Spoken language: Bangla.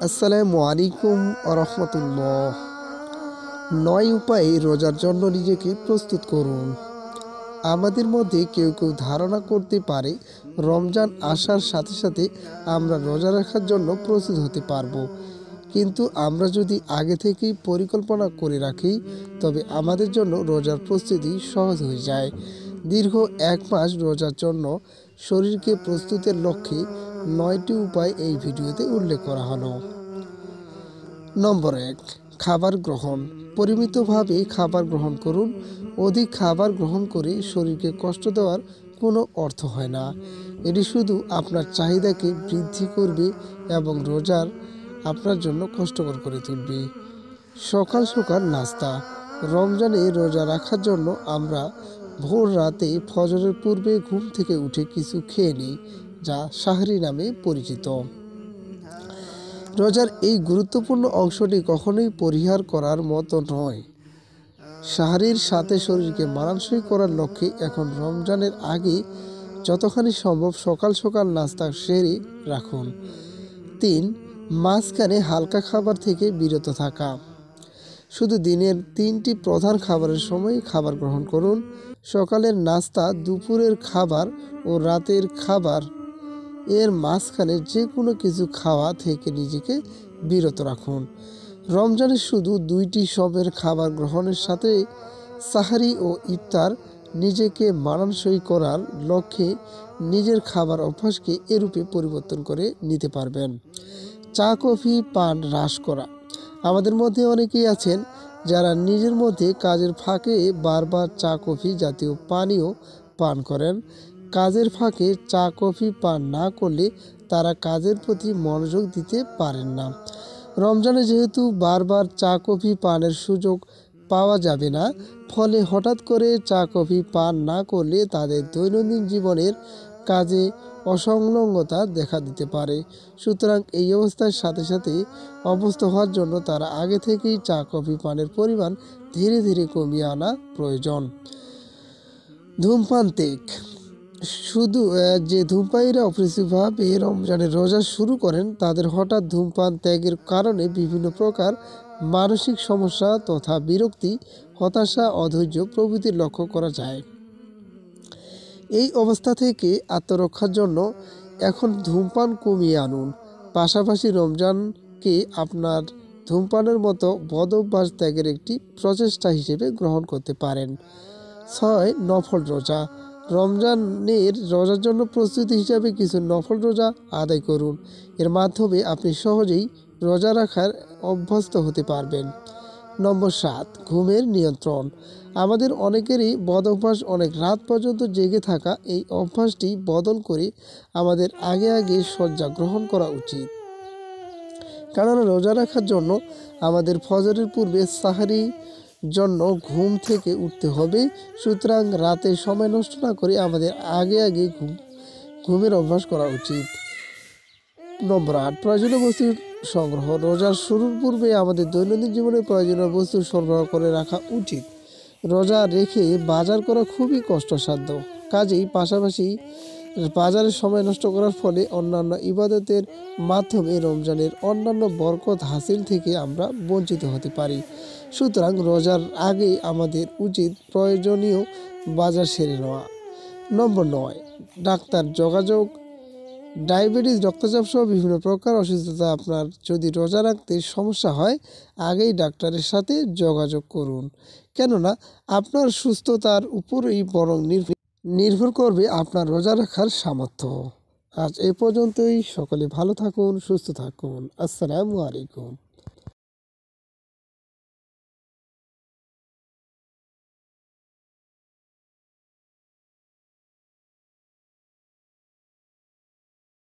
আসসালামু আলাইকুম রহমতুল্লাহ। 9 উপায়ে রোজার জন্য নিজেকে প্রস্তুত করুন। আমাদের মধ্যে কেউ কেউ ধারণা করতে পারে রমজান আসার সাথে সাথে আমরা রোজা রাখার জন্য প্রস্তুত হতে পারবো, কিন্তু আমরা যদি আগে থেকেই পরিকল্পনা করে রাখি তবে আমাদের জন্য রোজার প্রস্তুতি সহজ হয়ে যায়। দীর্ঘ 1 মাস রোজার জন্য শরীরকে প্রস্তুতের লক্ষ্যে 9টি উপায় এই ভিডিওতে উল্লেখ করা হলো। নম্বর 1, খাবার গ্রহণ। পরিমিতভাবে খাবার গ্রহণ করুন। অধিক খাবার গ্রহণ করে শরীরকে কষ্ট দেওয়ার কোনো অর্থ হয় না। এটি শুধু আপনার চাহিদাকে বৃদ্ধি করবে এবং রোজার আপনার জন্য কষ্টকর করে তুলবে। সকাল সকাল নাস্তা। রমজানে রোজা রাখার জন্য আমরা ভোর রাতে ফজরের পূর্বে ঘুম থেকে উঠে কিছু খেয়ে নিই, যা সাহরি নামে পরিচিত। রোজার এই গুরুত্বপূর্ণ অংশটি কখনোই পরিহার করার মতো নয়। সাহরির সাথে শরীরকে মানানসই করার লক্ষ্যে এখন রমজানের আগে যতখানি সম্ভব সকাল সকাল নাস্তা সেরে রাখুন। 3, মাঝখানে হালকা খাবার থেকে বিরত থাকা। শুধু দিনের 3টি প্রধান খাবারের সময় খাবার গ্রহণ করুন। সকালের নাস্তা, দুপুরের খাবার ও রাতের খাবার এর মাঝখানে যে কোনো কিছু খাওয়া থেকে নিজেকে বিরত রাখুন। রমজানে শুধু 2টি সময়ের খাবার গ্রহণের সাথে সাহারি ও ইফতার নিজেকে মানানসই করার লক্ষ্যে নিজের খাবার অভ্যাসকে এরূপে পরিবর্তন করে নিতে পারবেন। চা কফি পান হ্রাস করা। আমাদের মধ্যে অনেকেই আছেন যারা নিজের মধ্যে কাজের ফাঁকে বারবার চা কফি জাতীয় পানীয় পান করেন। কাজের ফাঁকে চা কফি পান না করলে তারা কাজের প্রতি মনোযোগ দিতে পারেন না। রমজানে যেহেতু বারবার চা কফি পানের সুযোগ পাওয়া যাবে না, ফলে হঠাৎ করে চা কফি পান না করলে তাদের দৈনন্দিন জীবনের কাজে অসংলগ্নতা দেখা দিতে পারে। সুতরাং এই অবস্থার সাথে সাথে অভ্যস্ত হওয়ার জন্য তারা আগে থেকেই চা কফি পানের পরিমাণ ধীরে ধীরে কমিয়ে আনা প্রয়োজন। ধূমপান ত্যাগ। শুধু যে ধূমপায়ীরা অপ্রতিভাবে রমজানের রোজা শুরু করেন তাদের হঠাৎ ধূমপান ত্যাগের কারণে বিভিন্ন প্রকার মানসিক সমস্যা তথা বিরক্তি, হতাশা, অধৈর্য প্রভৃতি লক্ষ্য করা যায়। এই অবস্থা থেকে আত্মরক্ষার জন্য এখন ধূমপান কমিয়ে আনুন। পাশাপাশি রমজানকে আপনার ধূমপানের মতো বদ অভ্যাস ত্যাগের একটি প্রচেষ্টা হিসেবে গ্রহণ করতে পারেন। 6, নফল রোজা। রমজানের রোজার জন্য প্রস্তুতি হিসাবে কিছু নফল রোজা আদায় করুন। এর মাধ্যমে আপনি সহজেই রোজা রাখার অভ্যস্ত হতে পারবেন। নম্বর 7, ঘুমের নিয়ন্ত্রণ। আমাদের অনেকেরই বদ অভ্যাস অনেক রাত পর্যন্ত জেগে থাকা। এই অভ্যাসটি বদল করে আমাদের আগে আগে শয্যা গ্রহণ করা উচিত, কারণ রোজা রাখার জন্য আমাদের ফজরের পূর্বে সাহরি জন্য ঘুম থেকে উঠতে হবে। সুতরাং রাতে সময় নষ্ট না করে আমাদের আগে আগে ঘুমের অভ্যাস করা উচিত। নম্বর 8, প্রয়োজনীয় বস্তুর সংগ্রহ। রোজার শুরুর পূর্বে আমাদের দৈনন্দিন জীবনের প্রয়োজনীয় বস্তু সরবরাহ করে রাখা উচিত। রোজা রেখে বাজার করা খুবই কষ্টসাধ্য, কাজেই পাশাপাশি বাজারে সময় নষ্ট করার ফলে অন্যান্য ইবাদতের মাধ্যমে রমজানের অন্যান্য বরকত হাসিল থেকে আমরা বঞ্চিত হতে পারি। সুতরাং রোজার আগে আমাদের উচিত প্রয়োজনীয় বাজার সেরে নেওয়া। নম্বর 9, ডাক্তার যোগাযোগ। ডায়াবেটিস, রক্তচাপ সহ বিভিন্ন প্রকার অসুস্থতা আপনার যদি রোজা রাখতে সমস্যা হয়, আগেই ডাক্তারের সাথে যোগাযোগ করুন, কেননা আপনার সুস্থতার উপরেই বরং নির্ভর করবে আপনার রোজা রাখার সামর্থ্য। আজ এ পর্যন্তই। সকলে ভালো থাকুন, সুস্থ থাকুন। আসসালামু আলাইকুম।